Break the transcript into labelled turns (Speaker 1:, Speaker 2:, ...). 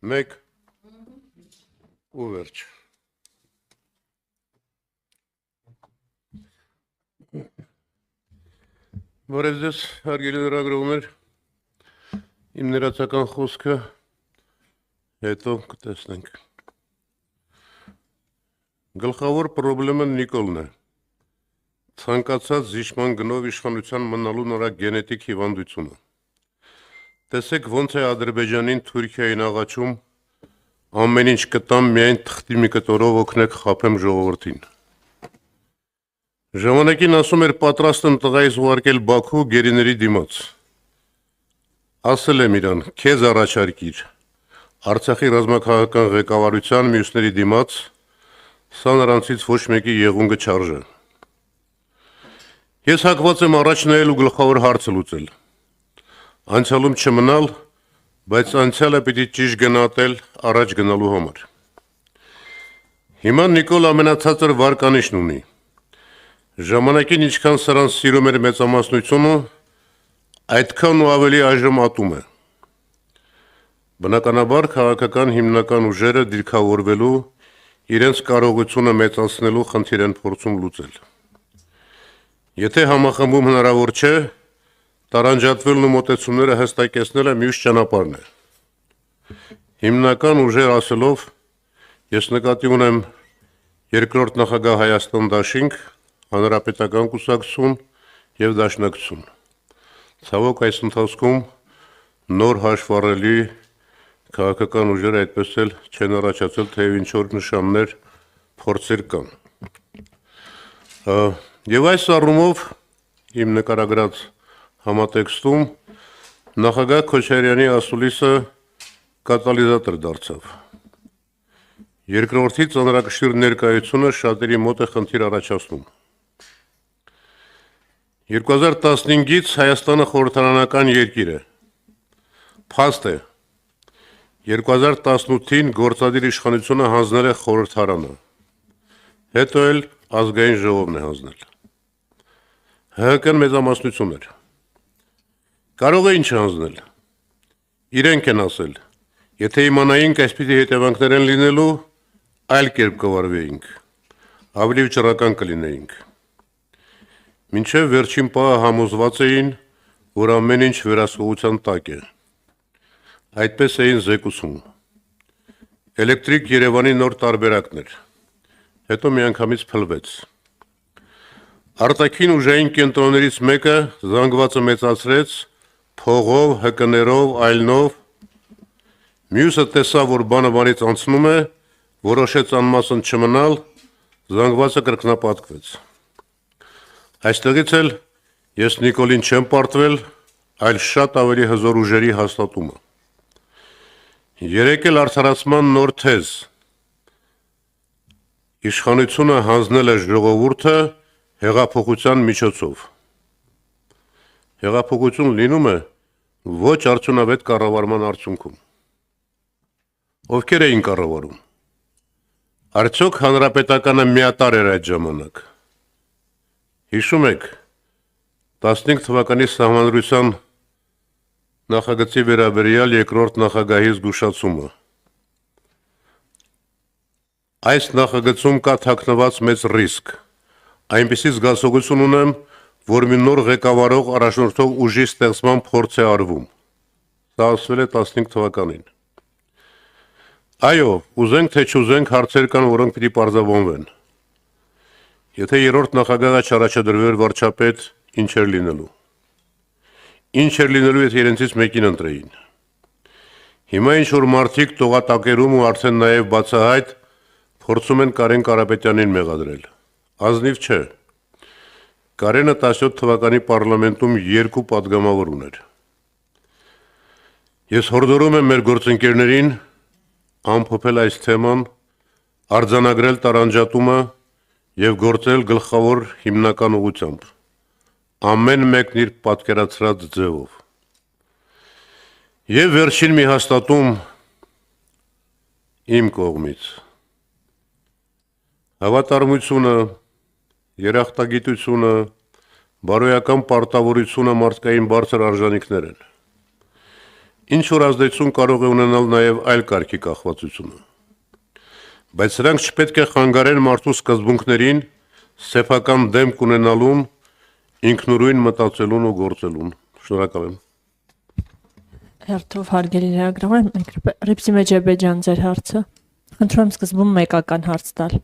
Speaker 1: Մեկ ու վերջ։ Բարև ձեզ, հարգելի լրագրողներ, իմ ներածական խոսքը հետո կտեսնենք։ Գլխավոր պրոբլեմը Նիկոլն է։ Ցանկացած զիջման գնով իշխանության մնալու նրա գենետիկ հիվանդությունը։ Տեսեք ոնց է Ադրբեջանին Թուրքիային աղաչում, ամեն ինչ կտամ, միայն թղթի մի կտորով օգնեք խաբեմ ժողովրդին։ Ժամանակին ասում էր պատրաստ եմ տղայիս ուղարկել Բաքու գերիների դիմաց։ Ասել եմ իրան, քեզ առաջարկիր, Արցախի ռազմաքաղաքական ղեկավարության մյուսների դիմաց, սա նրանցից ոչ մեկի եղունգը չարժե։ Ես հակված եմ առաջ նայել ու գլխավոր հարցը լուծել։ Անցյալում չմնալ, բայց անցյալը պիտի ճիշտ գնահատել առաջ գնալու համար։ Հիմա Նիկոլ ամենացածր վարկանիշն ունի։ Ժամանակին ինչքան սրան սիրում էր մեծամասնությունը, այդքան ու ավելի այժմ ատում է։ Բնականաբար քաղաքական հիմնական ուժերը դիրքավորվելու, իրենց կարողությունը մեծացնելու խնդիր են փորձում լուծել։ Եթե համախմբում հնարավոր չէ, տարանջատվելն ու մոտեցումները հստակեցնելը մյուս ճանապարհն է։ Հիմնական ուժեր ասելով, ես նկատի ունեմ երկրորդ նախագահ Հայաստան դաշինք, Հանրապետական կուսակցություն եւ Դաշնակցություն։ Ցավոք այս ընթացքում նոր հաշվառելի քաղաքական ուժերը այդպես էլ չեն առաջացել, թեև ինչ որ նշաններ, փորձեր կան։ Եվ այս առումով իմ նկարագրած համատեքստում նախագահ Քոչարյանի ասուլիսը կատալիզատոր դարձավ։ Երկրորդի ծանրակշիռ ներկայությունը շատերի մոտ է խնդիր առաջացնում։ 2015-ից Հայաստանը խորհրդարանական երկիր է։ Փաստ է։ 2018-ին գործադիր իշխանությունը հանձնել է խորհրդարանը։ Հետո էլ ազգային ժողովն է հանձնել։ ՀՀԿ-ն մեծամասնություն էր։ Կարող է ինչ հանձնել։ Իրենք են ասել, եթե իմանայինք այսպիսի հետևանքներ են լինելու, այլ կերպ կվարվեինք, ավելի վճռական կլինեինք։ Մինչև վերջին պահը համոզված էին, որ ամեն ինչ վերահսկողության տակ է։ Այդպես էին զեկուցում։ Էլեկտրիկ Երևանի նոր տարբերակն էր։ Հետո միանգամից փլվեց։ Արտաքին ուժային կենտրոններից մեկը զանգվածը մեծացրեց, փողով, հկներով, այլնով, մյուսը տեսավ, որ բանը բանից անցնում է, որոշեց անմասն չմնալ, զանգվածը կրկնապատկվեց։ Այստեղից էլ ես Նիկոլին չեմ պարտվել, այլ շատ ավելի հզոր ուժերի հաստատումը։ Երեկ էլ արդարացման նոր թեզ։ Իշխանությունը հանձնել է ժողովուրդը հեղափոխության միջոցով։ Հեղափոխություն լինում է ոչ արդյունավետ կառավարման արդյունքում։ Ովքեր էին կառավարում։ Արդյոք հանրապետականը միատար էր այդ ժամանակ։ Հիշում եք 15 թվականի սահմանադրության նախագծի վերաբերյալ երկրորդ նախագահի զգուշացումը։ Այս նախագծում կա թաքնված մեծ ռիսկ։ Այնպիսի զգացողություն ունեմ, որ մի նոր ղեկավարող առաջնորդող ուժի ստեղծման փորձ է արվում։ Սա ասվել է 15 թվականին։ Այո, ուզենք թե չուզենք հարցեր կան, որոնք պիտի պարզաբանվեն։ Եթե երրորդ նախագահը չառաջադրվեր վարչապետ, ինչ էր լինելու։ Ինչ էր լինելու, եթե իրենցից մեկին ընտրեին։ Հիմա ինչ որ մարդիկ տողատակերում ու արդեն նաև բացահայտ փորձում են Կարեն Կարապետյանին մեղադրել։ Ազնիվ չէ։ Կարենը 17 թվականի պարլամենտում 2 պատգամավոր ուներ։ Ես հորդորում եմ մեր գործընկերներին ամփոփել այս թեման, արձանագրել տարանջատումը եւ գործել գլխավոր հիմնական ուղղությամբ, ամեն մեկն իր պատկերացրած ձևով։ Եվ վերջին մի հաստատում իմ կողմից։ Հավատարմությունը, երախտագիտությունը, բարոյական պարտավորությունը մարդկային բարձր արժանինքներ են։ Ինչ որ ազդեցություն կարող է ունենալ նաև այլ կարգի կախվածությունը։ Բայց սրանք չպետք է խանգարեն մարդու սկզբունքներին, սեփական դեմք ունենալուն, ինքնուրույն մտածելուն ու գործելուն։ Շնորհակալ եմ։
Speaker 2: Հերթով հարգելի լրագրողներ, Ռիփսիմե Ջեբեջյան, ձեր հարցը։ Խնդրում եմ սկզբում մեկական հարց տալ։